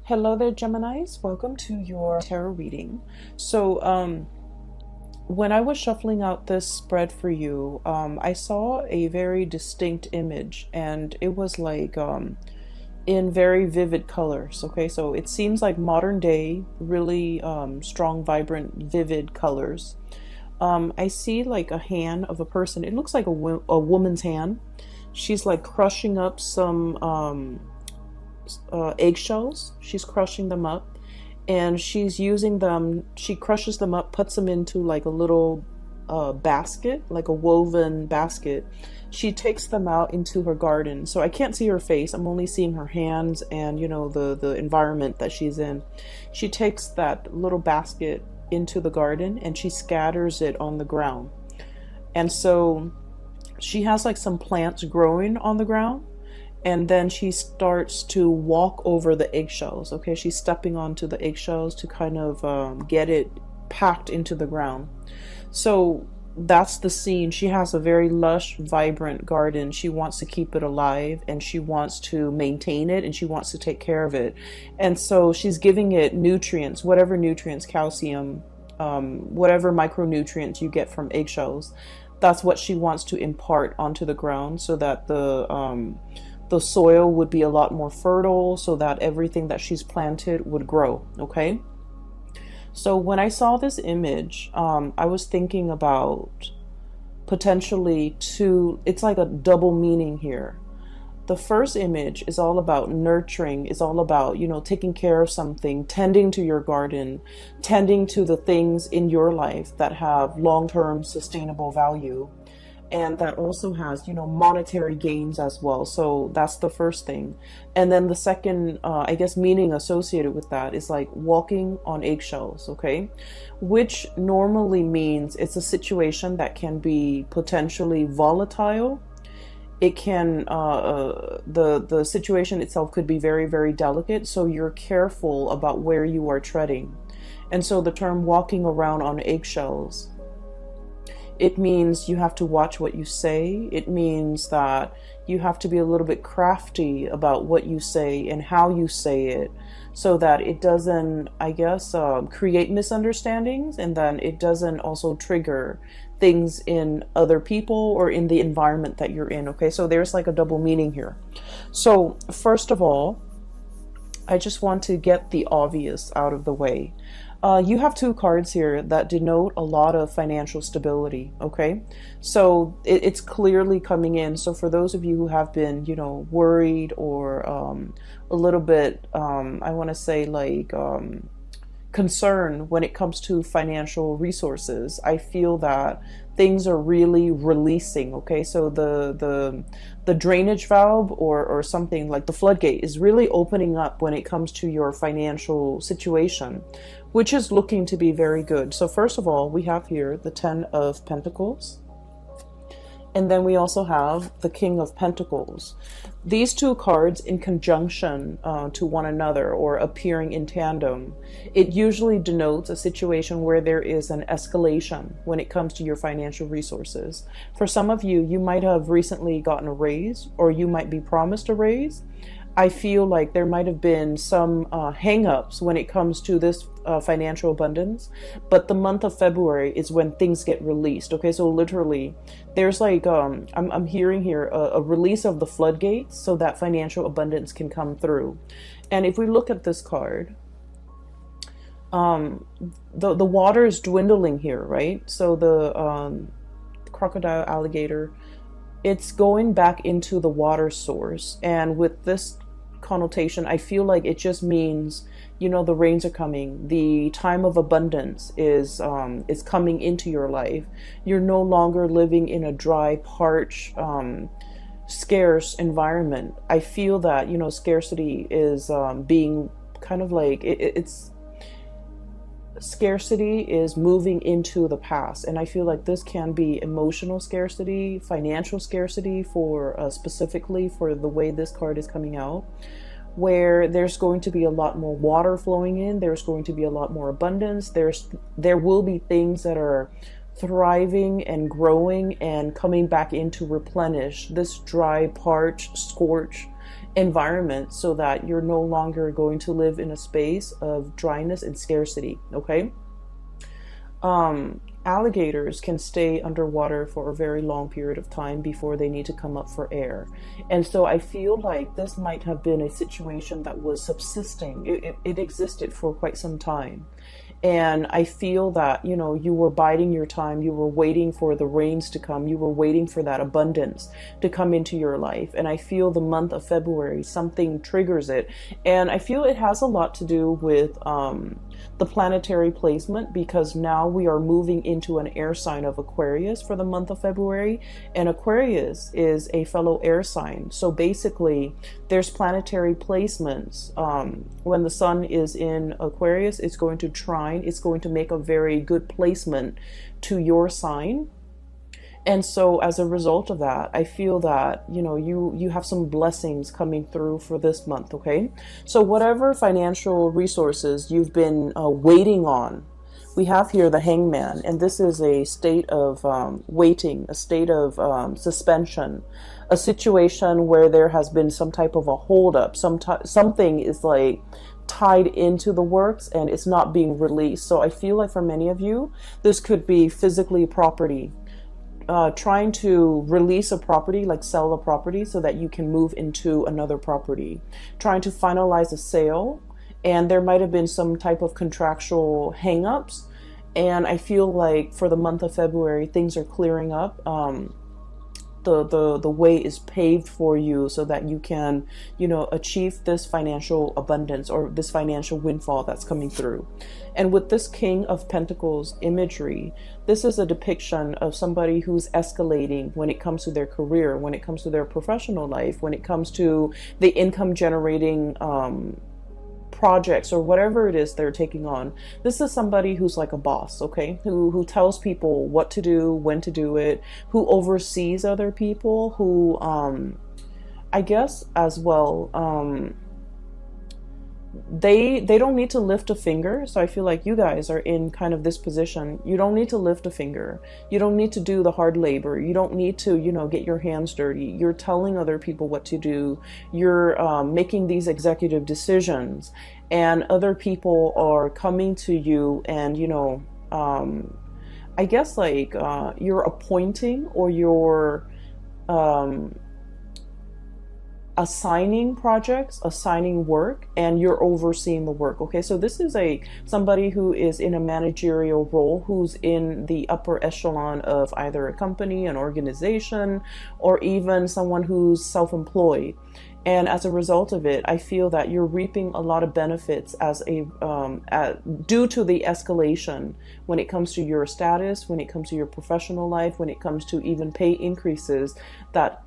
Hello there, Geminis. Welcome to your tarot reading. When I was shuffling out this spread for you, I saw a very distinct image, and it was like in very vivid colors. Okay, so it seems like modern day, really strong, vibrant, vivid colors. I see like a hand of a person. It looks like a woman's hand. She's like crushing up some eggshells. She's crushing them up, and she's using them. She crushes them up, puts them into like a little basket, like a woven basket. She takes them out into her garden. So I can't see her face. I'm only seeing her hands and the environment that she's in. She takes that little basket into the garden and she scatters it on the ground. And so she has like some plants growing on the ground, and then she starts to walk over the eggshells. Okay, she's stepping onto the eggshells to kind of get it packed into the ground. So that's the scene. She has a very lush, vibrant garden. She wants to keep it alive, and she wants to maintain it, and she wants to take care of it. And so she's giving it nutrients, whatever nutrients, calcium, whatever micronutrients you get from eggshells. That's what she wants to impart onto the ground, so that the soil would be a lot more fertile, so that everything that she's planted would grow. Okay, so when I saw this image, I was thinking about potentially two. It's like a double meaning here. The first image is all about nurturing, is all about taking care of something, tending to your garden, tending to the things in your life that have long-term sustainable value, and that also has monetary gains as well. So that's the first thing. And then the second I guess meaning associated with that is like walking on eggshells. Okay, which normally means it's a situation that can be potentially volatile. It can the situation itself could be very, very delicate, so you're careful about where you are treading. And so the term walking around on eggshells, it means you have to watch what you say. It means that you have to be a little bit crafty about what you say and how you say it, so that it doesn't, I guess, create misunderstandings, and then it doesn't also trigger things in other people or in the environment that you're in. Okay, so there's like a double meaning here. So first of all, I just want to get the obvious out of the way. You have two cards here that denote a lot of financial stability. Okay, so it's clearly coming in. So for those of you who have been, worried or a little bit, I want to say like concern when it comes to financial resources, I feel that things are really releasing. Okay, so the drainage valve or something like the floodgate is really opening up when it comes to your financial situation, which is looking to be very good. So first of all, we have here the Ten of Pentacles, and then we also have the King of Pentacles. These two cards in conjunction to one another, or appearing in tandem, it usually denotes a situation where there is an escalation when it comes to your financial resources. For some of you, you might have recently gotten a raise, or you might be promised a raise. I feel like there might have been some hang-ups when it comes to this financial abundance, but the month of February is when things get released. Okay, so literally there's like I'm hearing here a release of the floodgates so that financial abundance can come through. And if we look at this card, the water is dwindling here, right? So the crocodile, alligator, it's going back into the water source. And with this connotation, I feel like it just means, the rains are coming. The time of abundance is coming into your life. You're no longer living in a dry, parched, scarce environment. I feel that, scarcity is being kind of like, it's scarcity is moving into the past. And I feel like this can be emotional scarcity, financial scarcity, for specifically for the way this card is coming out, where there's going to be a lot more water flowing in. There's going to be a lot more abundance. There will be things that are thriving and growing and coming back in to replenish this dry, parched, scorched environment so that you're no longer going to live in a space of dryness and scarcity. Okay. Alligators can stay underwater for a very long period of time before they need to come up for air. And so I feel like this might have been a situation that was subsisting. It existed for quite some time. And I feel that, you know, you were biding your time. You were waiting for the rains to come. You were waiting for that abundance to come into your life. And I feel the month of February, something triggers it. And I feel it has a lot to do with the planetary placement, because now we are moving into an air sign of Aquarius for the month of February. And Aquarius is a fellow air sign. So basically, there's planetary placements. When the sun is in Aquarius, it's going to trine. It's going to make a very good placement to your sign. And so as a result of that, I feel that, you know, you have some blessings coming through for this month. Okay. So whatever financial resources you've been waiting on, we have here the Hangman, and this is a state of waiting, a state of suspension, a situation where there has been some type of a holdup, something is like tied into the works and it's not being released. So I feel like for many of you, this could be physically property, trying to release a property, like sell a property so that you can move into another property, trying to finalize a sale. And there might have been some type of contractual hangups. And I feel like for the month of February, things are clearing up. The way is paved for you so that you can, you know, achieve this financial abundance or this financial windfall that's coming through. And with this King of Pentacles imagery, this is a depiction of somebody who's escalating when it comes to their career, when it comes to their professional life, when it comes to the income generating projects or whatever it is they're taking on. This is somebody who's like a boss, okay, who tells people what to do, when to do it, who oversees other people, who I guess as well they don't need to lift a finger. So I feel like you guys are in kind of this position. You don't need to lift a finger. You don't need to do the hard labor. You don't need to, you know, get your hands dirty. You're telling other people what to do. You're making these executive decisions, and other people are coming to you and, you know, I guess like you're appointing or you're assigning projects, assigning work, and you're overseeing the work. Okay, so this is somebody who is in a managerial role, who's in the upper echelon of either a company, an organization, or even someone who's self-employed. And as a result of it, I feel that you're reaping a lot of benefits due to the escalation when it comes to your status, when it comes to your professional life, when it comes to even pay increases that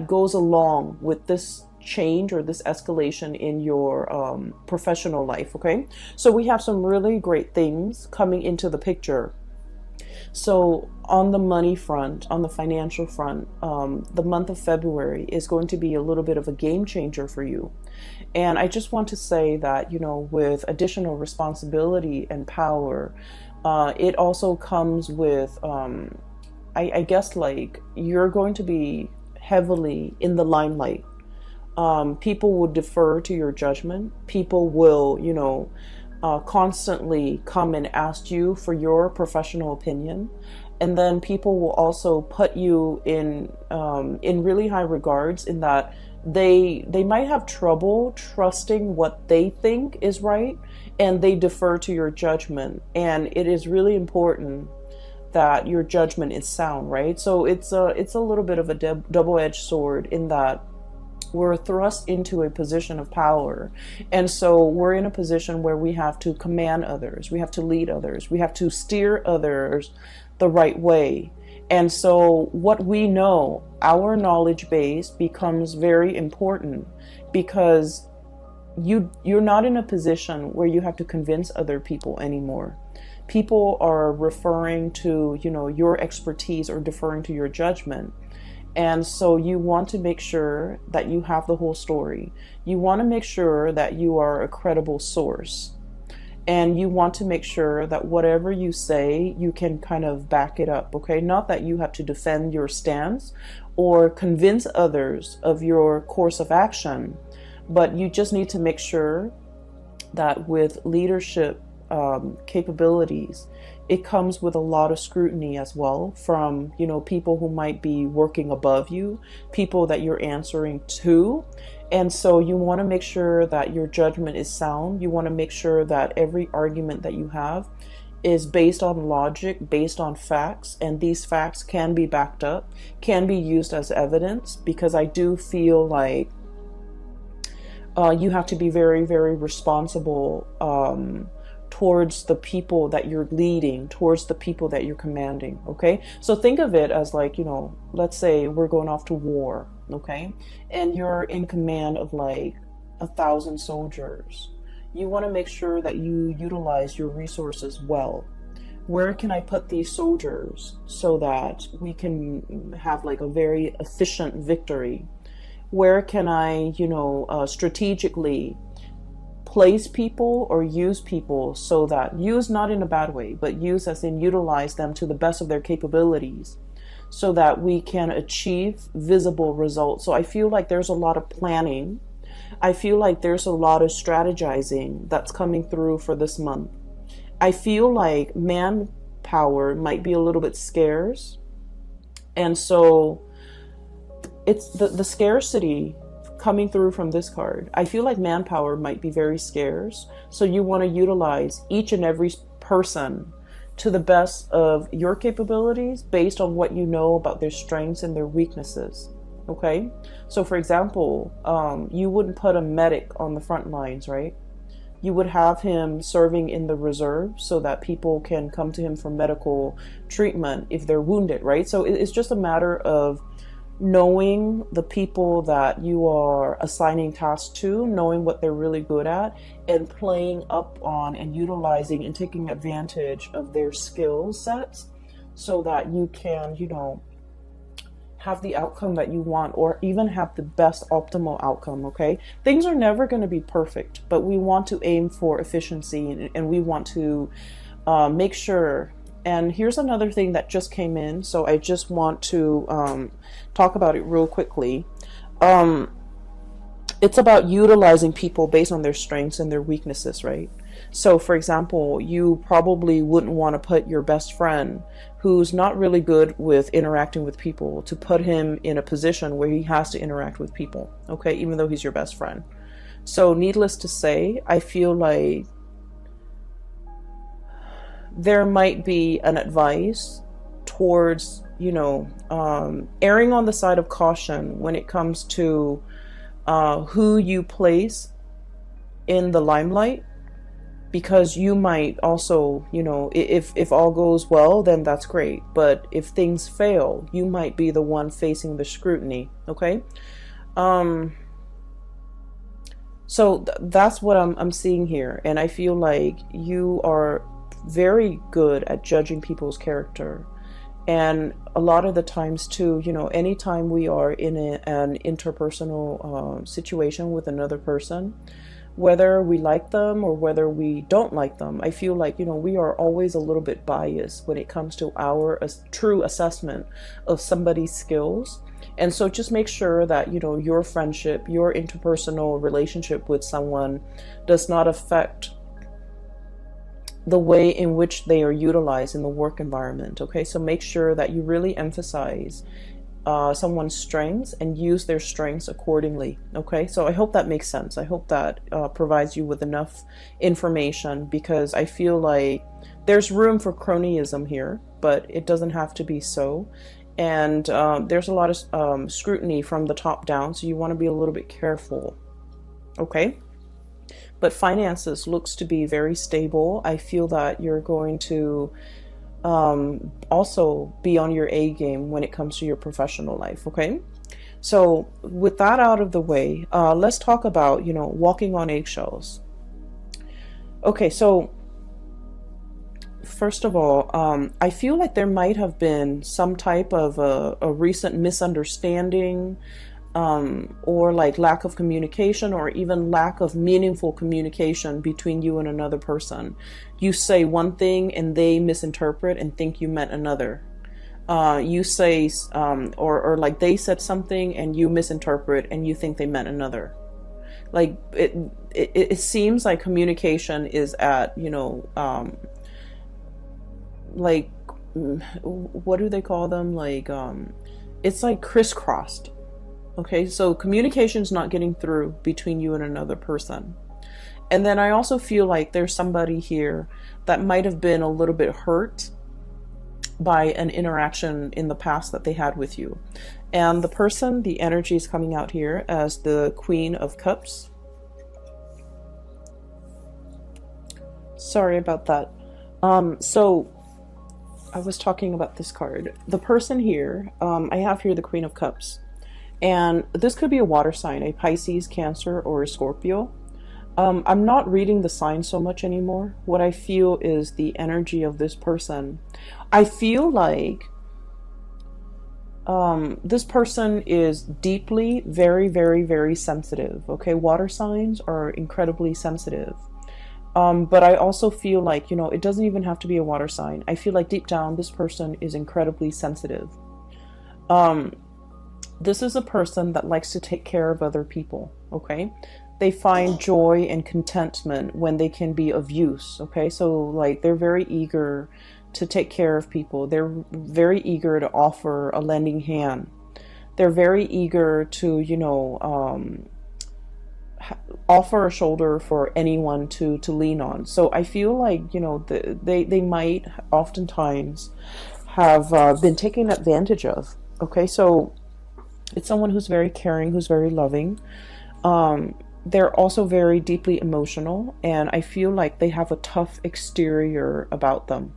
goes along with this change or this escalation in your professional life. Okay, so we have some really great things coming into the picture. So on the money front, on the financial front, the month of February is going to be a little bit of a game changer for you. And I just want to say that, you know, with additional responsibility and power, it also comes with, I guess, like, you're going to be heavily in the limelight. People will defer to your judgment. People will, you know, constantly come and ask you for your professional opinion, and then people will also put you in really high regards, in that they might have trouble trusting what they think is right, and they defer to your judgment. And it is really important that your judgment is sound, right? So it's a little bit of a double-edged sword, in that we're thrust into a position of power. And so we're in a position where we have to command others. We have to lead others. We have to steer others the right way. And so what we know, our knowledge base, becomes very important, because you're not in a position where you have to convince other people anymore. People are referring to, you know, your expertise or deferring to your judgment. And so you want to make sure that you have the whole story. You want to make sure that you are a credible source. And you want to make sure that whatever you say, you can kind of back it up, okay? Not that you have to defend your stance or convince others of your course of action, but you just need to make sure that with leadership capabilities, it comes with a lot of scrutiny as well from, people who might be working above you, people that you're answering to. And so you want to make sure that your judgment is sound. You want to make sure that every argument that you have is based on logic, based on facts, and these facts can be backed up, can be used as evidence, because I do feel like you have to be very, very responsible towards the people that you're leading, towards the people that you're commanding, okay? So think of it as like, let's say we're going off to war, okay? And you're in command of like 1,000 soldiers. You want to make sure that you utilize your resources well. Where can I put these soldiers so that we can have like a very efficient victory? Where can I, strategically place people or use people so that, use not in a bad way, but use as in utilize them to the best of their capabilities so that we can achieve visible results. So I feel like there's a lot of planning. I feel like there's a lot of strategizing that's coming through for this month. I feel like manpower might be a little bit scarce. And so it's the scarcity coming through from this card. I feel like manpower might be very scarce. So you want to utilize each and every person to the best of your capabilities based on what you know about their strengths and their weaknesses. Okay? So for example, you wouldn't put a medic on the front lines, right? You would have him serving in the reserve so that people can come to him for medical treatment if they're wounded, right? So it's just a matter of knowing the people that you are assigning tasks to, knowing what they're really good at, and playing up on and utilizing and taking advantage of their skill sets so that you can, have the outcome that you want, or even have the best optimal outcome, okay? Things are never going to be perfect, but we want to aim for efficiency, and we want to make sure. And here's another thing that just came in, so I just want to talk about it real quickly. It's about utilizing people based on their strengths and their weaknesses, right? So for example, you probably wouldn't want to put your best friend who's not really good with interacting with people, to put him in a position where he has to interact with people, okay, even though he's your best friend. So needless to say, I feel like there might be an advice towards, erring on the side of caution when it comes to who you place in the limelight, because you might also, if all goes well, then that's great. But if things fail, you might be the one facing the scrutiny, okay? So that's what I'm seeing here. And I feel like you are very good at judging people's character. And a lot of the times too, anytime we are in an interpersonal situation with another person, whether we like them or whether we don't like them, I feel like, we are always a little bit biased when it comes to our true assessment of somebody's skills. And so just make sure that, your friendship, your interpersonal relationship with someone does not affect the way in which they are utilized in the work environment. Okay, so make sure that you really emphasize someone's strengths and use their strengths accordingly. Okay, so I hope that makes sense. I hope that provides you with enough information, because I feel like there's room for cronyism here, but it doesn't have to be so. And there's a lot of scrutiny from the top down, so you want to be a little bit careful. Okay. But finances looks to be very stable. I feel that you're going to also be on your A game when it comes to your professional life, okay? So with that out of the way, let's talk about, walking on eggshells. Okay, so first of all, I feel like there might have been some type of a recent misunderstanding or like lack of communication, or even lack of meaningful communication between you and another person. You say one thing and they misinterpret and think you meant another. You say, or like they said something and you misinterpret and you think they meant another. Like it seems like communication is at, like, what do they call them? Like, it's like crisscrossed. Okay, so communication is not getting through between you and another person. And then I also feel like there's somebody here that might have been a little bit hurt by an interaction in the past that they had with you. And the person, the energy is coming out here as the Queen of Cups. Sorry about that. So I was talking about this card. The person here, I have here the Queen of Cups. And this could be a water sign, a Pisces, Cancer, or a Scorpio. I'm not reading the sign so much anymore. What I feel is the energy of this person. I feel like this person is deeply, very, very, very sensitive. Okay, water signs are incredibly sensitive. But I also feel like, it doesn't even have to be a water sign. I feel like deep down, this person is incredibly sensitive. This is a person that likes to take care of other people, okay? They find joy and contentment when they can be of use, okay? So, like, they're very eager to take care of people. They're very eager to offer a lending hand. They're very eager to, offer a shoulder for anyone to lean on. So I feel like, they might oftentimes have been taken advantage of, okay? So it's someone who's very caring, who's very loving. They're also very deeply emotional, and I feel like they have a tough exterior about them.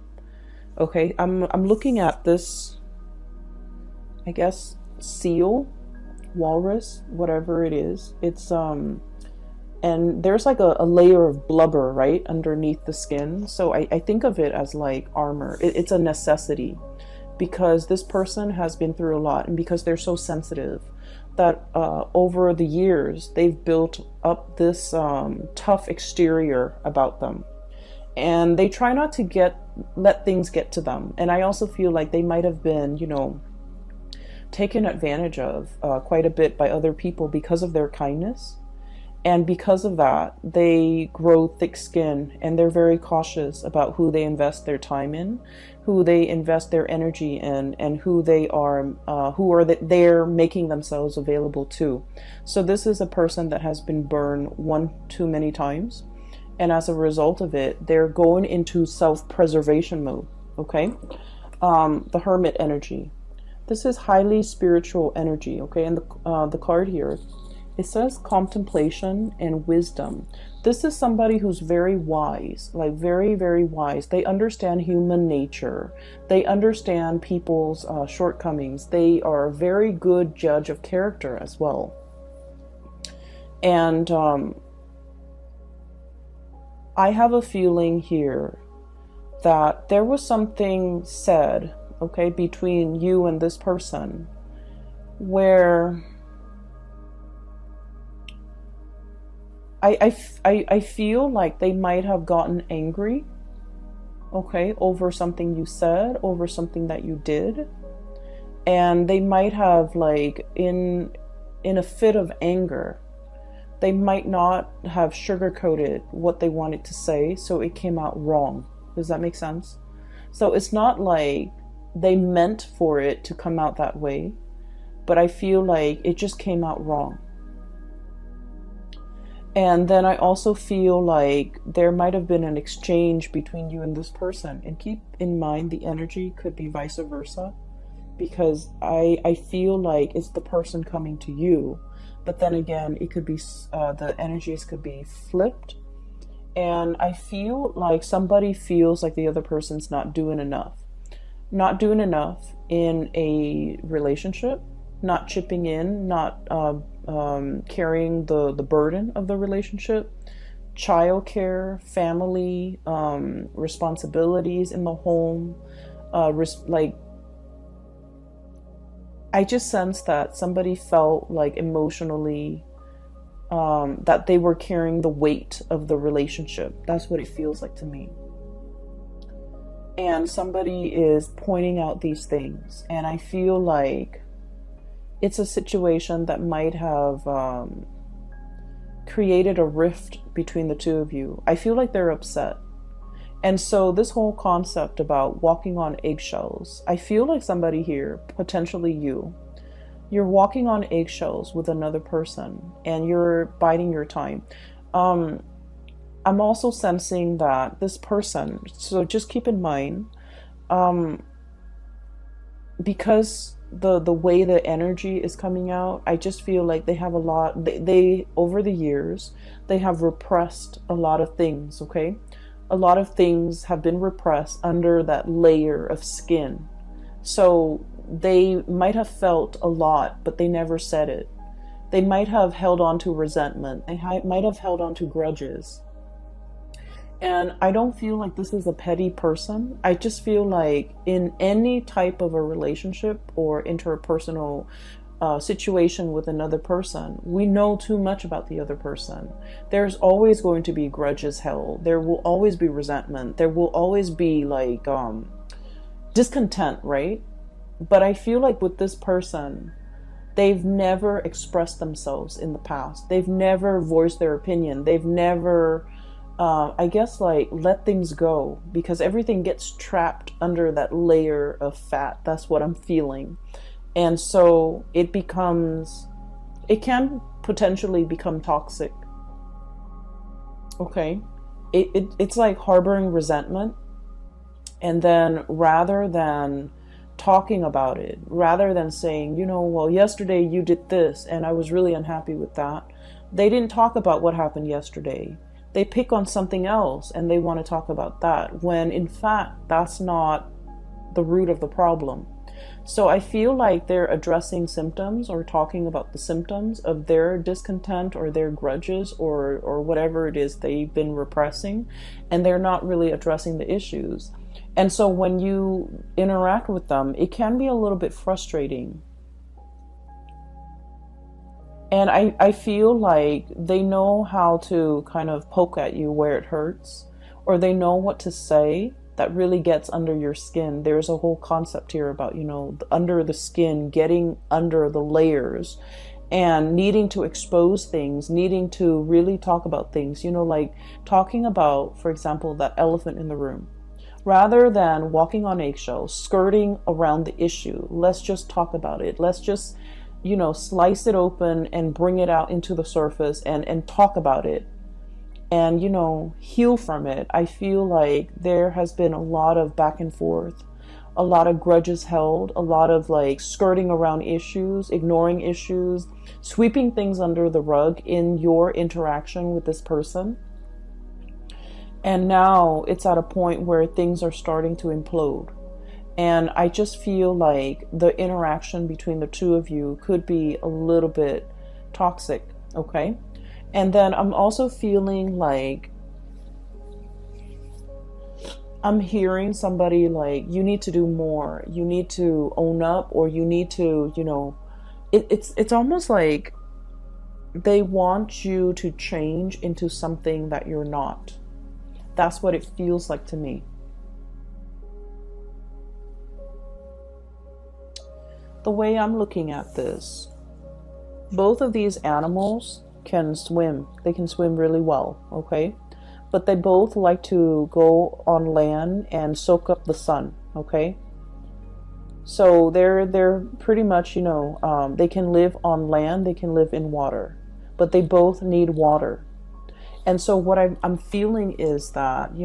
Okay, I'm looking at this, I guess, seal, walrus, whatever it is. It's and there's like a layer of blubber right underneath the skin. So I think of it as like armor. It's a necessity, because this person has been through a lot, and because they're so sensitive that over the years they've built up this tough exterior about them, and they try not to let things get to them. And I also feel like they might have been, taken advantage of quite a bit by other people because of their kindness. And because of that, they grow thick skin, and they're very cautious about who they invest their time in, who they invest their energy in, and who they're making themselves available to. So this is a person that has been burned one too many times. And as a result of it, they're going into self-preservation mode, okay? The Hermit energy. This is highly spiritual energy, okay? And the card here, it says contemplation and wisdom. This is somebody who's very wise, like very, very wise. They understand human nature. They understand people's shortcomings. They are a very good judge of character as well. And I have a feeling here that there was something said, okay, between you and this person, where I feel like they might have gotten angry, okay, over something you said, over something that you did. And they might have, like, in a fit of anger, they might not have sugarcoated what they wanted to say, so it came out wrong. Does that make sense? So it's not like they meant for it to come out that way, but I feel like it just came out wrong. And then I also feel like there might have been an exchange between you and this person. And keep in mind, the energy could be vice versa, because I feel like it's the person coming to you. But then again, it could be, the energies could be flipped. And I feel like somebody feels like the other person's not doing enough. Not doing enough in a relationship, not chipping in, not carrying the burden of the relationship, childcare, family, responsibilities in the home, like I just sense that somebody felt like emotionally that they were carrying the weight of the relationship. That's what it feels like to me. And somebody is pointing out these things. And I feel like it's a situation that might have created a rift between the two of you. I feel like they're upset. And so this whole concept about walking on eggshells, I feel like somebody here, potentially you're walking on eggshells with another person and you're biding your time. I'm also sensing that this person, so just keep in mind, because the way the energy is coming out, I just feel like they have a lot, they over the years, they have repressed a lot of things, okay? A lot of things have been repressed under that layer of skin. So they might have felt a lot, but they never said it. They might have held on to resentment. They might have held on to grudges. And I don't feel like this is a petty person. I just feel like in any type of a relationship or interpersonal situation with another person, we know too much about the other person. There's always going to be grudges held. There will always be resentment. There will always be like discontent, right? But I feel like with this person, they've never expressed themselves in the past. They've never voiced their opinion. They've never I guess like let things go, because everything gets trapped under that layer of fat. That's what I'm feeling. And so it can potentially become toxic. Okay. It's like harboring resentment. And then rather than talking about it, rather than saying, well, yesterday you did this and I was really unhappy with that. They didn't talk about what happened yesterday. They pick on something else and they want to talk about that, when in fact that's not the root of the problem. So I feel like they're addressing symptoms or talking about the symptoms of their discontent or their grudges or whatever it is they've been repressing, and they're not really addressing the issues. And so when you interact with them, it can be a little bit frustrating. And I feel like they know how to kind of poke at you where it hurts, or they know what to say that really gets under your skin. There's a whole concept here about, under the skin, getting under the layers and needing to expose things, needing to really talk about things, like talking about, for example, that elephant in the room. Rather than walking on eggshells, skirting around the issue, let's just talk about it. Let's just slice it open and bring it out into the surface and talk about it and, heal from it. I feel like there has been a lot of back and forth, a lot of grudges held, a lot of like skirting around issues, ignoring issues, sweeping things under the rug in your interaction with this person. And now it's at a point where things are starting to implode. And I just feel like the interaction between the two of you could be a little bit toxic, okay? And then I'm also feeling like I'm hearing somebody like, you need to do more. You need to own up, or you need to, it's almost like they want you to change into something that you're not. That's what it feels like to me. The way I'm looking at this, both of these animals can swim. They can swim really well, okay? But they both like to go on land and soak up the sun, okay? So they're pretty much, they can live on land, they can live in water, but they both need water. And so what I'm feeling is that,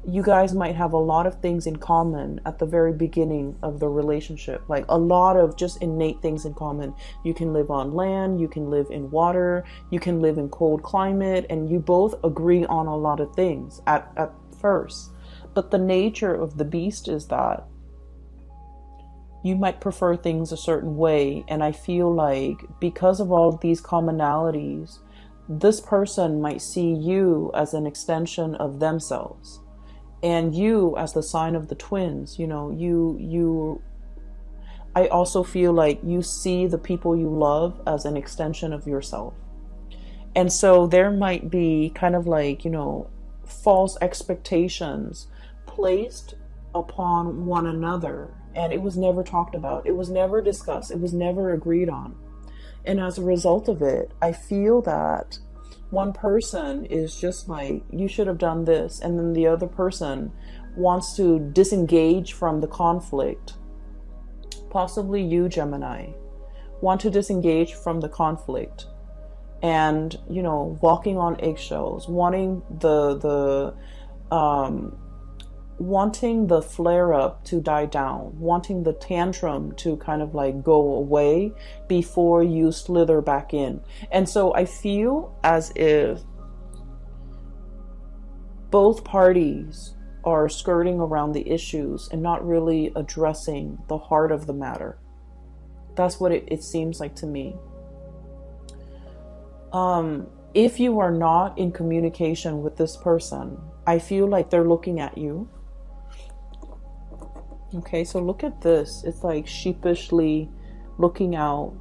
you guys might have a lot of things in common at the very beginning of the relationship, like a lot of just innate things in common. You can live on land, you can live in water, you can live in cold climate, and you both agree on a lot of things at first. But the nature of the beast is that you might prefer things a certain way. And I feel like because of all of these commonalities, this person might see you as an extension of themselves. And you as the sign of the twins, I also feel like you see the people you love as an extension of yourself. And so there might be kind of like, false expectations placed upon one another. And it was never talked about. It was never discussed. It was never agreed on. And as a result of it, I feel that one person is just like, you should have done this. And then the other person wants to disengage from the conflict. Possibly you, Gemini, want to disengage from the conflict. And, walking on eggshells, wanting wanting the flare up to die down, wanting the tantrum to kind of like go away before you slither back in. And so I feel as if both parties are skirting around the issues and not really addressing the heart of the matter. That's what it seems like to me. If you are not in communication with this person, I feel like they're looking at you. Okay, so look at this. It's like sheepishly looking out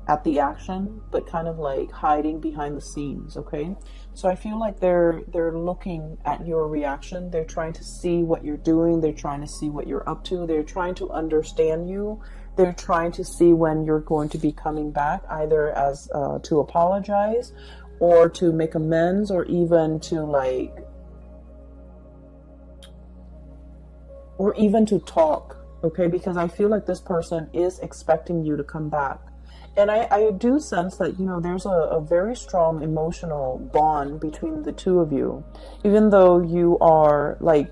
at the action, but kind of like hiding behind the scenes. Okay, so I feel like they're looking at your reaction. They're trying to see what you're doing. They're trying to see what you're up to. They're trying to understand you. They're trying to see when you're going to be coming back, either as to apologize or to make amends, or even to talk. Okay, because I feel like this person is expecting you to come back. And I do sense that, there's a very strong emotional bond between the two of you, even though you are like,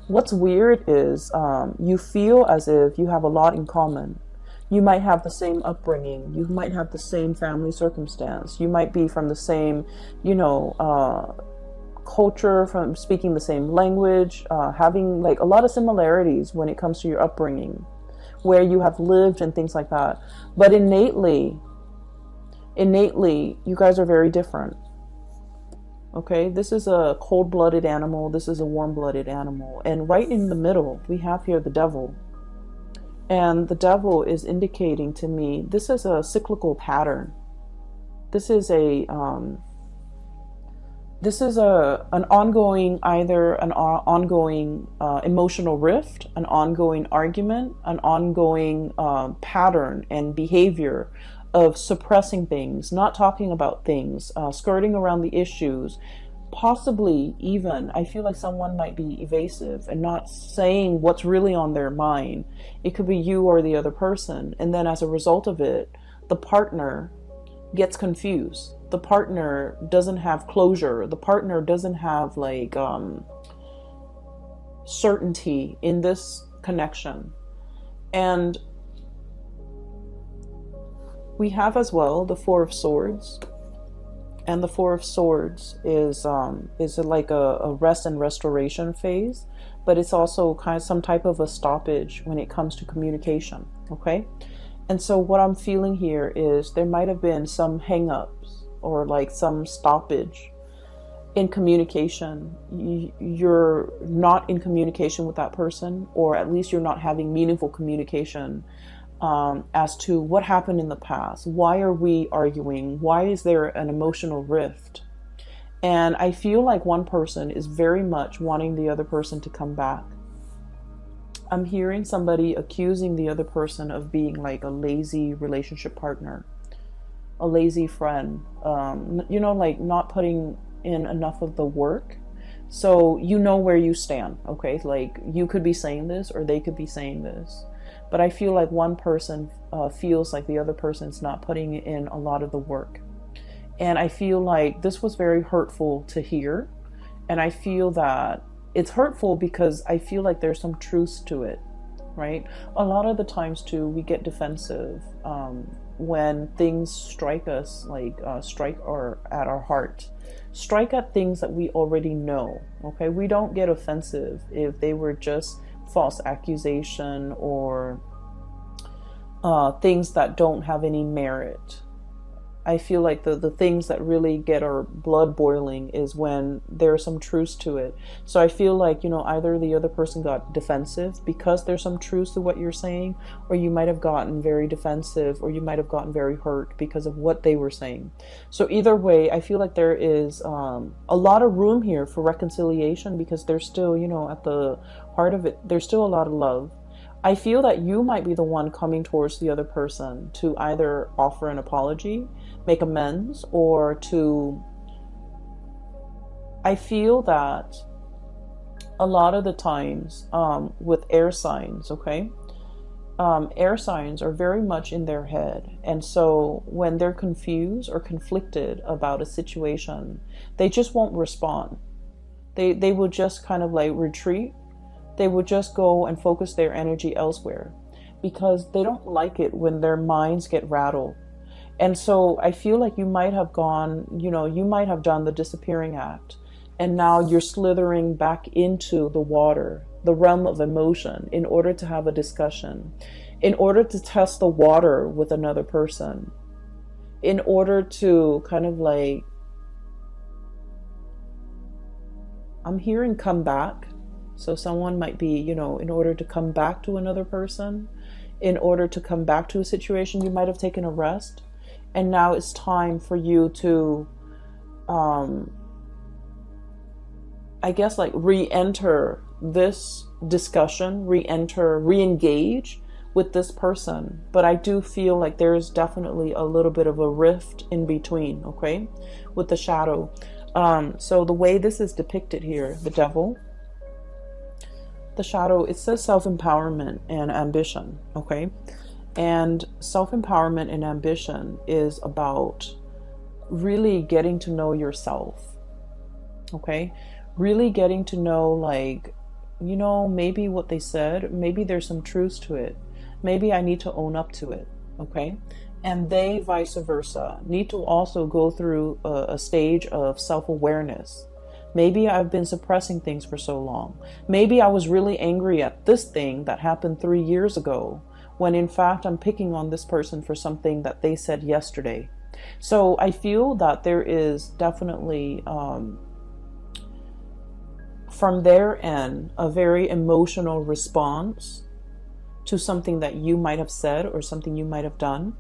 what's weird is you feel as if you have a lot in common. You might have the same upbringing. You might have the same family circumstance. You might be from the same, culture, from speaking the same language, having like a lot of similarities when it comes to your upbringing, where you have lived and things like that. But innately, you guys are very different. Okay, this is a cold-blooded animal. This is a warm-blooded animal. And right in the middle, we have here the devil. And the devil is indicating to me, this is a cyclical pattern. This is an ongoing, either an ongoing emotional rift, an ongoing argument, an ongoing pattern and behavior of suppressing things, not talking about things, skirting around the issues. Possibly even, I feel like someone might be evasive and not saying what's really on their mind. It could be you or the other person. And then as a result of it, the partner gets confused. The partner doesn't have closure. The partner doesn't have like certainty in this connection. And we have as well the Four of Swords. And the Four of Swords is like a rest and restoration phase, but it's also kind of some type of a stoppage when it comes to communication. Okay, and so what I'm feeling here is there might have been some hang-ups or like some stoppage in communication. You're not in communication with that person, or at least you're not having meaningful communication as to what happened in the past. Why are we arguing? Why is there an emotional rift? And I feel like one person is very much wanting the other person to come back. I'm hearing somebody accusing the other person of being like a lazy relationship partner, a lazy friend, like not putting in enough of the work. So you know where you stand, okay? Like you could be saying this or they could be saying this. But I feel like one person feels like the other person's not putting in a lot of the work. And I feel like this was very hurtful to hear. And I feel that it's hurtful because I feel like there's some truth to it, right? A lot of the times too, we get defensive when things strike us, like strike at our heart. Strike at things that we already know, okay? We don't get offensive if they were just false accusation or things that don't have any merit. I feel like the things that really get our blood boiling is when there's some truth to it. So I feel like, either the other person got defensive because there's some truth to what you're saying, or you might have gotten very defensive, or you might have gotten very hurt because of what they were saying. So either way, I feel like there is a lot of room here for reconciliation, because there's still, at the heart of it, there's still a lot of love. I feel that you might be the one coming towards the other person to either offer an apology, make amends, or to... I feel that a lot of the times with air signs, okay? Air signs are very much in their head. And so when they're confused or conflicted about a situation, they just won't respond. They will just kind of like retreat. They would just go and focus their energy elsewhere, because they don't like it when their minds get rattled. And so I feel like you might have gone, you might have done the disappearing act, and now you're slithering back into the water, the realm of emotion, in order to have a discussion, in order to test the water with another person, in order to kind of like, I'm hearing come back. So someone might be, in order to come back to another person, in order to come back to a situation, you might have taken a rest. And now it's time for you to, I guess, like re-enter this discussion, re-engage with this person. But I do feel like there's definitely a little bit of a rift in between, okay, with the shadow. So the way this is depicted here, the devil, the shadow, it says self-empowerment and ambition, okay? And self-empowerment and ambition is about really getting to know yourself, okay? Really getting to know, like, maybe what they said, maybe there's some truth to it. Maybe I need to own up to it, okay? And they, vice versa, need to also go through a stage of self-awareness. Maybe I've been suppressing things for so long. Maybe I was really angry at this thing that happened 3 years ago, when in fact I'm picking on this person for something that they said yesterday. So I feel that there is definitely, from their end, a very emotional response to something that you might have said or something you might have done.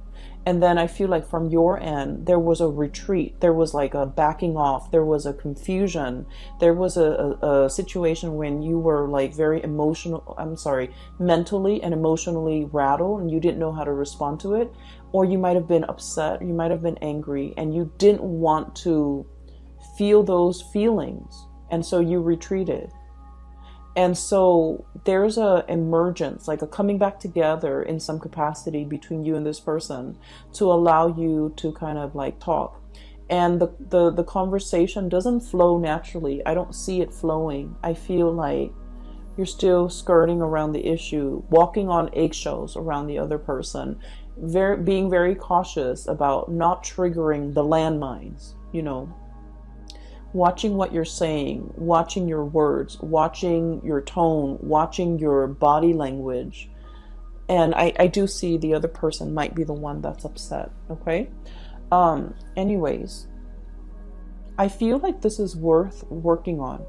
And then I feel like from your end, there was a retreat. There was like a backing off. There was a confusion. There was a situation when you were like very mentally and emotionally rattled, and you didn't know how to respond to it. Or you might have been upset. You might have been angry, and you didn't want to feel those feelings. And so you retreated. And so there's a emergence, like a coming back together in some capacity between you and this person to allow you to kind of like talk. And the conversation doesn't flow naturally. I don't see it flowing. I feel like you're still skirting around the issue, walking on eggshells around the other person, being very cautious about not triggering the landmines, watching what you're saying, watching your words, watching your tone, watching your body language. And I do see the other person might be the one that's upset, okay? Anyways, I feel like this is worth working on,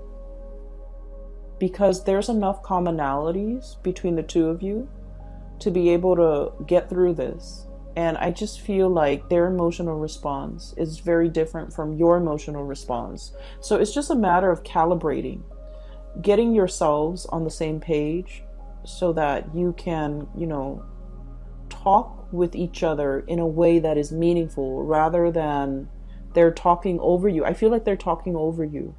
because there's enough commonalities between the two of you to be able to get through this. And I just feel like their emotional response is very different from your emotional response. So it's just a matter of calibrating, getting yourselves on the same page so that you can, talk with each other in a way that is meaningful, rather than they're talking over you. I feel like they're talking over you.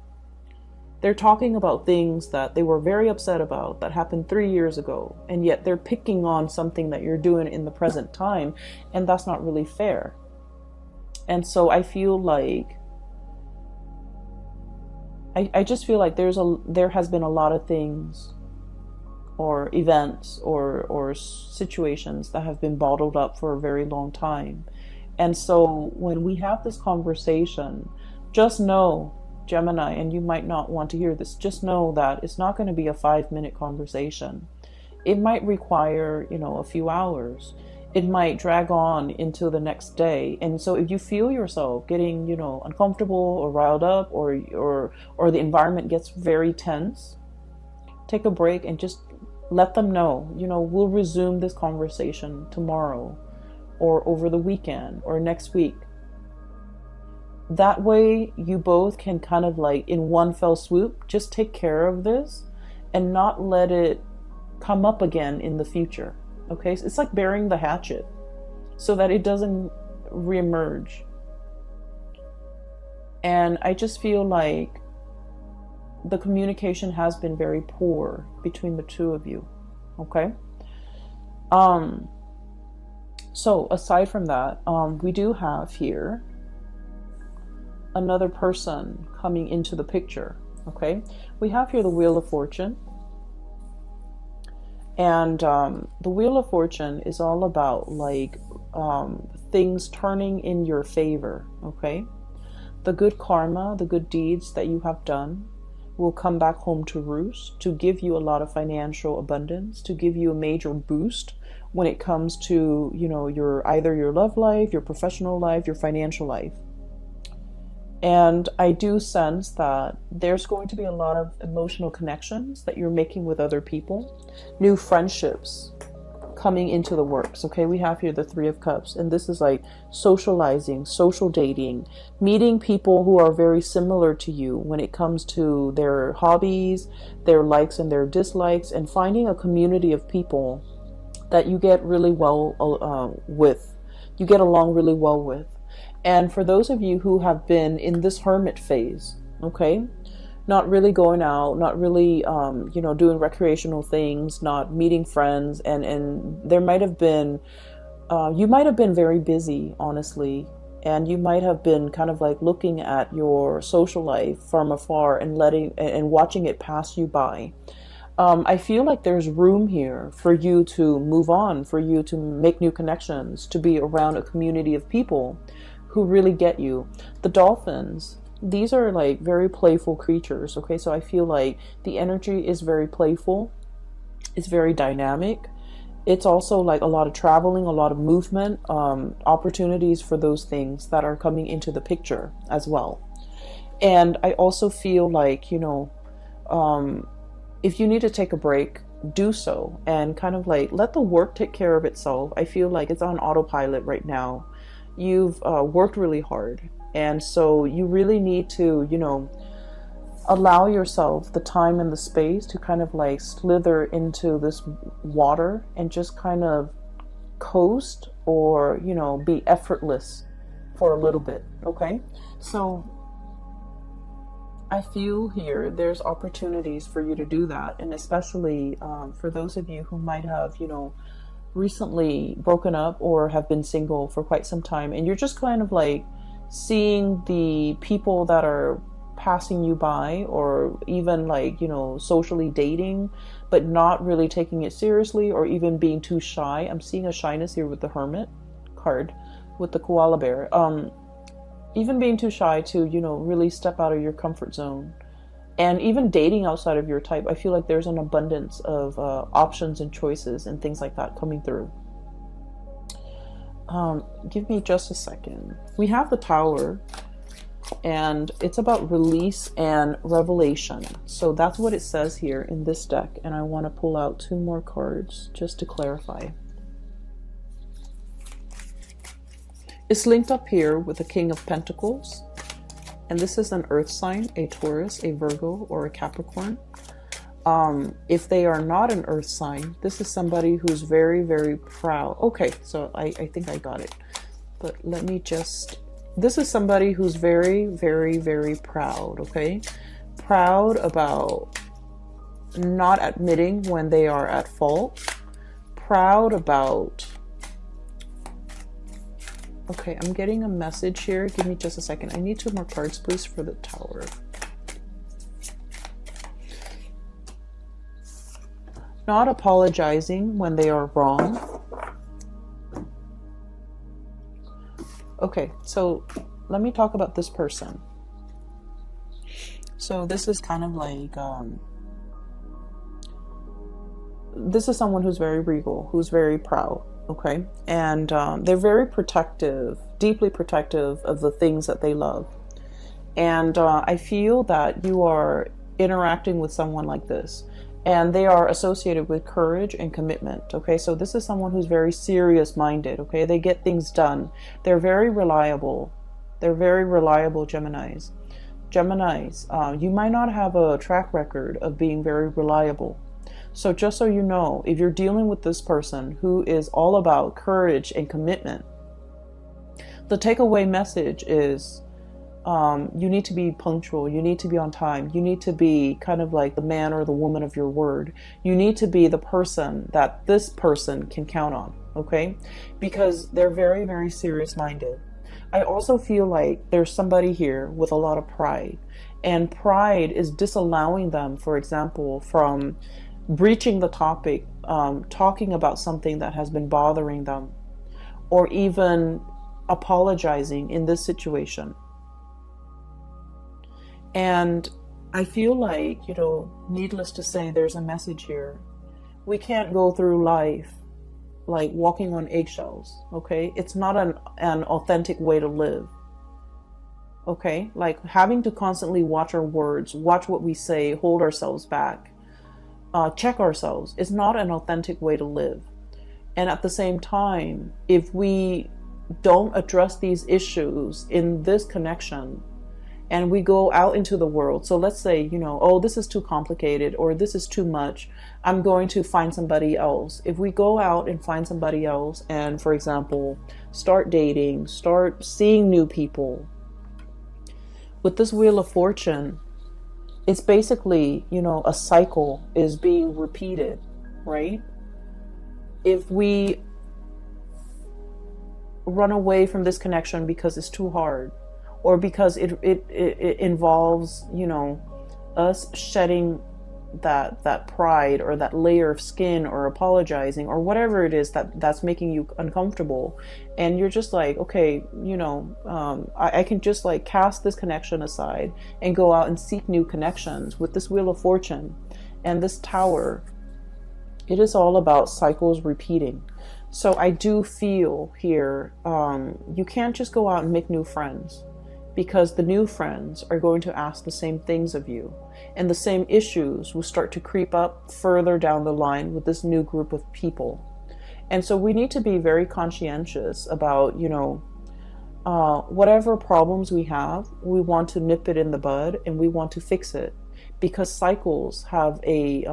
They're talking about things that they were very upset about that happened 3 years ago, and yet they're picking on something that you're doing in the present time, and that's not really fair. And so I feel like I just feel like there has been a lot of things or events or situations that have been bottled up for a very long time. And so when we have this conversation, just know, Gemini, and you might not want to hear this, just know that it's not going to be a 5-minute conversation. It might require, a few hours. it might drag on into the next day. And so if you feel yourself getting, uncomfortable or riled up, or the environment gets very tense, take a break and just let them know, we'll resume this conversation tomorrow or over the weekend or next week. That way you both can kind of like in one fell swoop, just take care of this and not let it come up again in the future. Okay, so it's like burying the hatchet so that it doesn't reemerge. And I just feel like the communication has been very poor between the two of you. Okay. So aside from that, we do have here another person coming into the picture. Okay, we have here the Wheel of Fortune. And the Wheel of Fortune is all about like things turning in your favor. Okay, the good karma, the good deeds that you have done will come back home to roost, to give you a lot of financial abundance, to give you a major boost when it comes to, either your love life, your professional life, your financial life. And I do sense that there's going to be a lot of emotional connections that you're making with other people, new friendships coming into the works. Okay, we have here the Three of Cups, and this is like socializing, social dating, meeting people who are very similar to you when it comes to their hobbies, their likes and their dislikes, and finding a community of people that you get really well with, you get along really well with. And for those of you who have been in this hermit phase, okay, not really going out, not really, doing recreational things, not meeting friends, and there might have been, you might have been very busy, honestly, and you might have been kind of like looking at your social life from afar and watching it pass you by. I feel like there's room here for you to move on, for you to make new connections, to be around a community of people who really get you. The dolphins, these are like very playful creatures. Okay, so I feel like the energy is very playful. It's very dynamic. It's also like a lot of traveling, a lot of movement, opportunities for those things that are coming into the picture as well. And I also feel like, if you need to take a break, do so, and kind of like let the work take care of itself. I feel like it's on autopilot right now. You've worked really hard, and so you really need to, allow yourself the time and the space to kind of like slither into this water and just kind of coast or, be effortless for a little bit. Okay, so I feel here there's opportunities for you to do that, and especially for those of you who might have, recently broken up or have been single for quite some time, and you're just kind of like seeing the people that are passing you by, or even like, socially dating, but not really taking it seriously, or even being too shy. I'm seeing a shyness here with the Hermit card, with the koala bear. Even being too shy to, really step out of your comfort zone. And even dating outside of your type, I feel like there's an abundance of options and choices and things like that coming through. Give me just a second. We have the Tower, and it's about release and revelation. So that's what it says here in this deck. And I want to pull out 2 more cards just to clarify. It's linked up here with the King of Pentacles. And this is an earth sign, a Taurus, a Virgo, or a Capricorn. If they are not an earth sign, this is somebody who's very, very proud. Okay, so I think I got it. But let me just... This is somebody who's very, very, very proud, okay? Proud about not admitting when they are at fault. Proud about... Okay, I'm getting a message here. Give me just a second. I need 2 more cards, please, for the Tower. Not apologizing when they are wrong. Okay, so let me talk about this person. So this is kind of like, this is someone who's very regal, who's very proud. Okay. And they're very protective, deeply protective of the things that they love. And I feel that you are interacting with someone like this, and they are associated with courage and commitment. Okay, so this is someone who's very serious minded. Okay, they get things done. They're very reliable. They're very reliable Geminis. Geminis, you might not have a track record of being very reliable. So just so you know, if you're dealing with this person who is all about courage and commitment, the takeaway message is you need to be punctual. You need to be on time. You need to be kind of like the man or the woman of your word. You need to be the person that this person can count on, okay? Because they're very, very serious minded. I also feel like there's somebody here with a lot of pride, and pride is disallowing them, for example, from breaching the topic, talking about something that has been bothering them, or even apologizing in this situation. And I feel like, needless to say, there's a message here. We can't go through life like walking on eggshells, okay? It's not an authentic way to live, okay? Like having to constantly watch our words, watch what we say, hold ourselves back, check ourselves is not an authentic way to live. And at the same time, if we don't address these issues in this connection, and we go out into the world. So let's say, oh, this is too complicated, or this is too much. I'm going to find somebody else. If we go out and find somebody else and, for example, start dating, start seeing new people, with this Wheel of Fortune, it's basically, a cycle is being repeated, right? If we run away from this connection because it's too hard, or because it involves, us shedding that pride or that layer of skin, or apologizing, or whatever it is that's making you uncomfortable, and you're just like, okay, I can just like cast this connection aside and go out and seek new connections. With this Wheel of Fortune and this Tower, it is all about cycles repeating. So I do feel here, you can't just go out and make new friends, because the new friends are going to ask the same things of you, and the same issues will start to creep up further down the line with this new group of people. And so we need to be very conscientious about, whatever problems we have, we want to nip it in the bud and we want to fix it, because cycles have a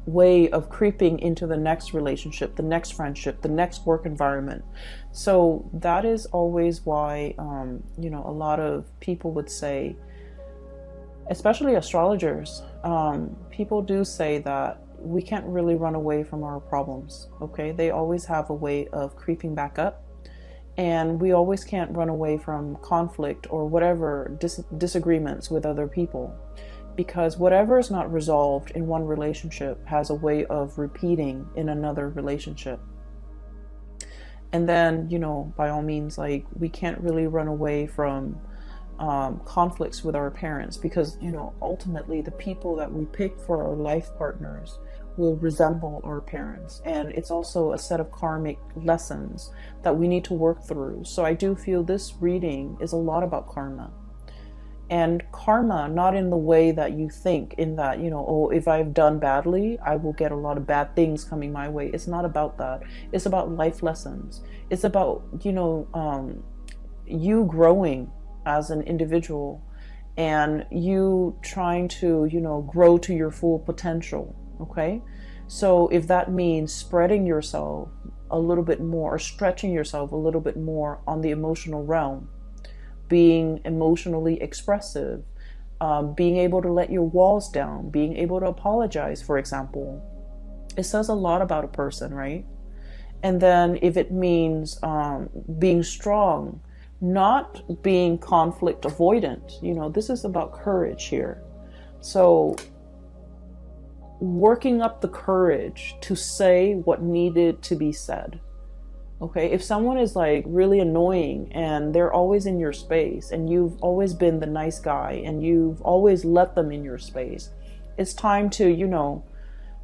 way of creeping into the next relationship, the next friendship, the next work environment. So that is always why, a lot of people would say, especially astrologers, people do say that we can't really run away from our problems, okay? They always have a way of creeping back up, and we always can't run away from conflict or whatever disagreements with other people. Because whatever is not resolved in one relationship has a way of repeating in another relationship. And then, by all means, like, we can't really run away from conflicts with our parents, because, ultimately the people that we pick for our life partners will resemble our parents. And it's also a set of karmic lessons that we need to work through. So I do feel this reading is a lot about karma. And karma, not in the way that you think, in that, if I've done badly, I will get a lot of bad things coming my way. It's not about that. It's about life lessons. It's about, you growing as an individual, and you trying to, grow to your full potential. Okay. So if that means spreading yourself a little bit more, or stretching yourself a little bit more on the emotional realm, being emotionally expressive, being able to let your walls down, being able to apologize, for example, it says a lot about a person, right? And then if it means being strong, not being conflict avoidant, this is about courage here. So working up the courage to say what needed to be said. Okay, if someone is like really annoying and they're always in your space, and you've always been the nice guy and you've always let them in your space, it's time to,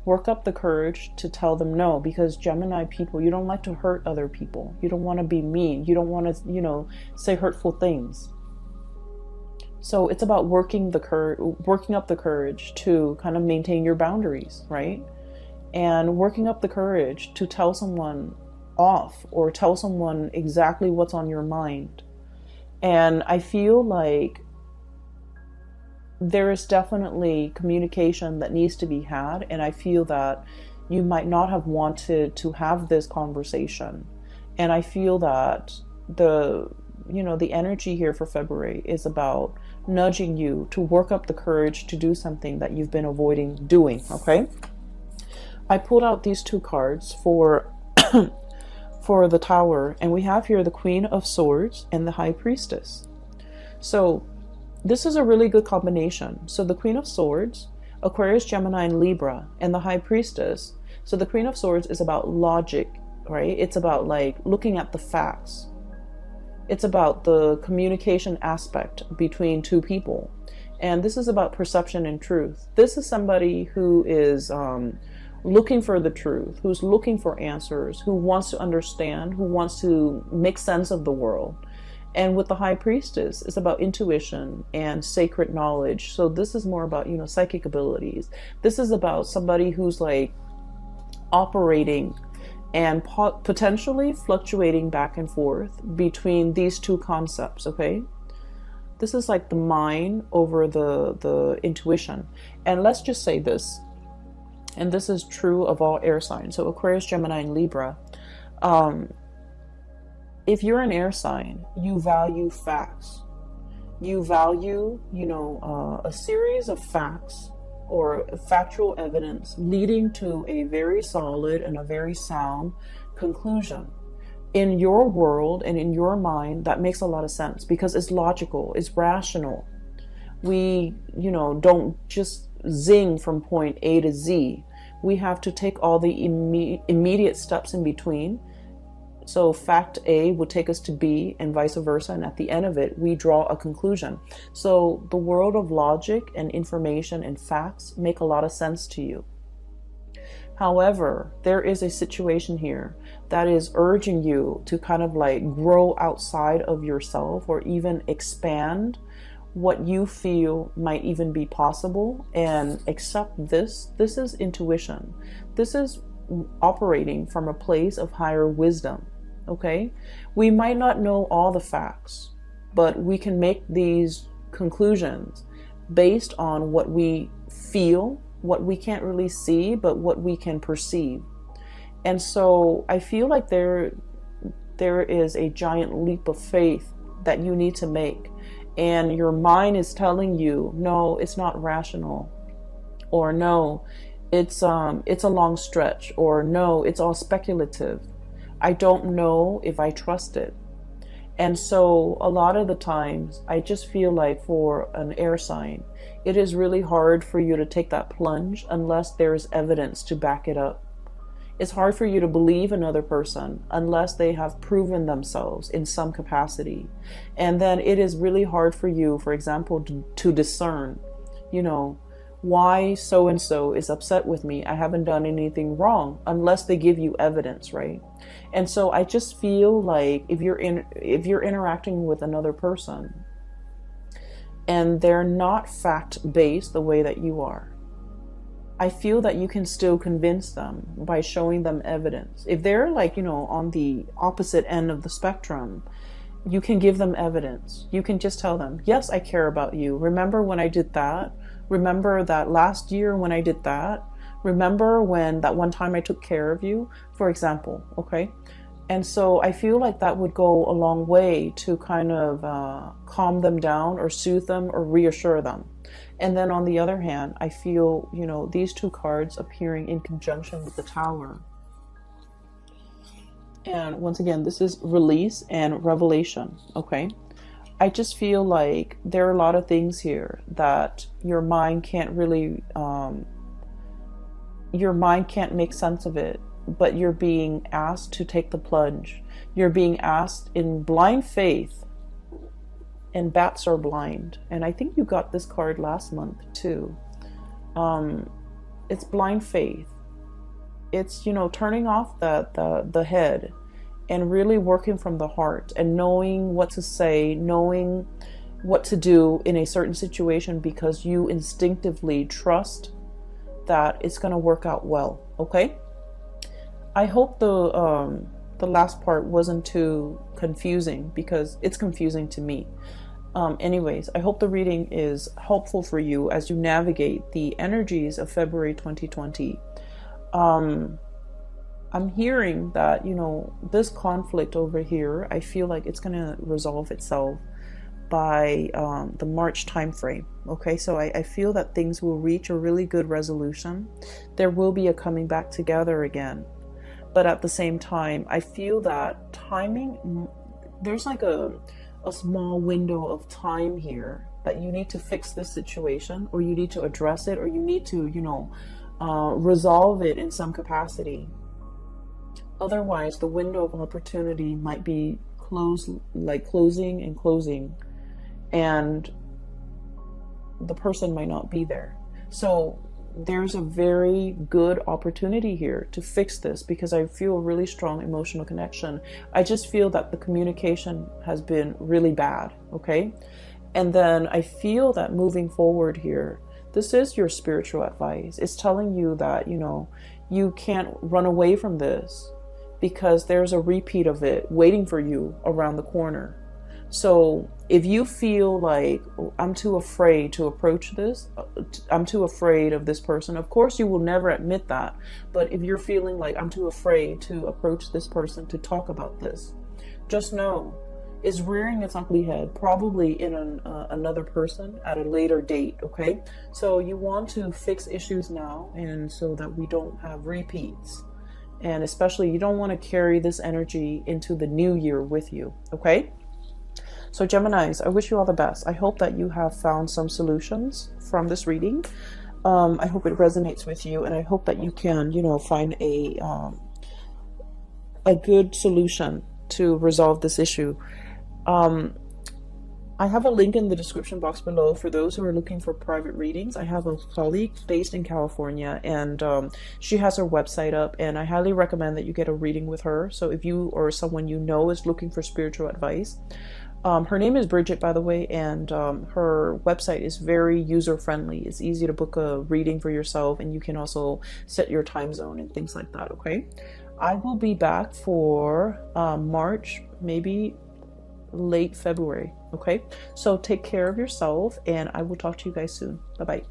Work up the courage to tell them no, because Gemini people, you don't like to hurt other people. You don't want to be mean. You don't want to, say hurtful things. So it's about working up the courage to kind of maintain your boundaries, right? And working up the courage to tell someone off or tell someone exactly what's on your mind. And I feel like there is definitely communication that needs to be had, and I feel that you might not have wanted to have this conversation. And I feel that the energy here for February is about nudging you to work up the courage to do something that you've been avoiding doing, okay? I pulled out these two cards for for the Tower, and we have here the Queen of Swords and the High Priestess. So this is a really good combination. So the Queen of Swords, Aquarius, Gemini, and Libra, and the High Priestess. So the Queen of Swords is about logic, right? It's about like looking at the facts. It's about the communication aspect between two people. And this is about perception and truth. This is somebody who is looking for the truth, who's looking for answers, who wants to understand, who wants to make sense of the world. And with the High Priestess, it's about intuition and sacred knowledge. So this is more about, psychic abilities. This is about somebody who's like operating and potentially fluctuating back and forth between these two concepts, okay? This is like the mind over the intuition. And let's just say this, and this is true of all air signs. So Aquarius, Gemini, and Libra. If you're an air sign, you value facts. You value, a series of facts or factual evidence leading to a very solid and a very sound conclusion. In your world and in your mind, that makes a lot of sense because it's logical, it's rational. We, don't just zing from point A to Z. We have to take all the immediate steps in between. So fact A would take us to B and vice versa. And at the end of it, we draw a conclusion. So the world of logic and information and facts make a lot of sense to you. However, there is a situation here that is urging you to kind of like grow outside of yourself or even expand what you feel might even be possible and accept this. This is intuition. This is operating from a place of higher wisdom. Okay, we might not know all the facts, but we can make these conclusions based on what we feel, what we can't really see, but what we can perceive. And so I feel like there is a giant leap of faith that you need to make, and your mind is telling you, no, it's not rational, or no, it's a long stretch, or no, it's all speculative. I don't know if I trust it. And so a lot of the times I just feel like for an air sign, it is really hard for you to take that plunge unless there's evidence to back it up. It's hard for you to believe another person unless they have proven themselves in some capacity. And then it is really hard for you, for example, to discern, why so-and-so is upset with me. I haven't done anything wrong unless they give you evidence, right? And so I just feel like if you're interacting with another person and they're not fact-based the way that you are, I feel that you can still convince them by showing them evidence. If they're like, on the opposite end of the spectrum, you can give them evidence. You can just tell them, yes, I care about you. Remember when I did that? Remember that last year when I did that? Remember when that one time I took care of you, for example, okay? And so I feel like that would go a long way to kind of calm them down or soothe them or reassure them. And then on the other hand, I feel, these two cards appearing in conjunction with the Tower. And once again, this is release and revelation, okay? I just feel like there are a lot of things here that your mind can't really, your mind can't make sense of it, but you're being asked to take the plunge. You're being asked in blind faith, and bats are blind. And I think you got this card last month too. It's blind faith. it's, you know, turning off the head and really working from the heart and knowing what to say, knowing what to do in a certain situation because you instinctively trust that it's going to work out well. Okay? I hope the last part wasn't too confusing because it's confusing to me. Anyways, I hope the reading is helpful for you as you navigate the energies of February 2020. I'm hearing that, you know, this conflict over here, I feel like it's going to resolve itself by the March timeframe. Okay, so I feel that things will reach a really good resolution. There will be a coming back together again. But at the same time, I feel that timing, there's like a small window of time here that you need to fix this situation, or you need to address it, or you need to, you know, resolve it in some capacity. Otherwise, the window of opportunity might be closed, like closing and closing, and the person might not be there. So there's a very good opportunity here to fix this because I feel a really strong emotional connection. I just feel that the communication has been really bad, okay? And then I feel that moving forward here, this is your spiritual advice. It's telling you that, you know, you can't run away from this because there's a repeat of it waiting for you around the corner. So if you feel like, oh, I'm too afraid to approach this, I'm too afraid of this person, of course you will never admit that. But if you're feeling like I'm too afraid to approach this person to talk about this, just know it's rearing its ugly head, probably in another person at a later date, okay? So you want to fix issues now, and so that we don't have repeats. And especially you don't want to carry this energy into the new year with you, okay? So Geminis, I wish you all the best. I hope that you have found some solutions from this reading. I hope it resonates with you, and I hope that you can, you know, find a good solution to resolve this issue. I have a link in the description box below for those who are looking for private readings. I have a colleague based in California, and she has her website up, and I highly recommend that you get a reading with her. So if you or someone you know is looking for spiritual advice, her name is Bridget, by the way, and her website is very user-friendly. It's easy to book a reading for yourself, and you can also set your time zone and things like that, okay? I will be back for March, maybe late February, okay? So take care of yourself, and I will talk to you guys soon. Bye-bye.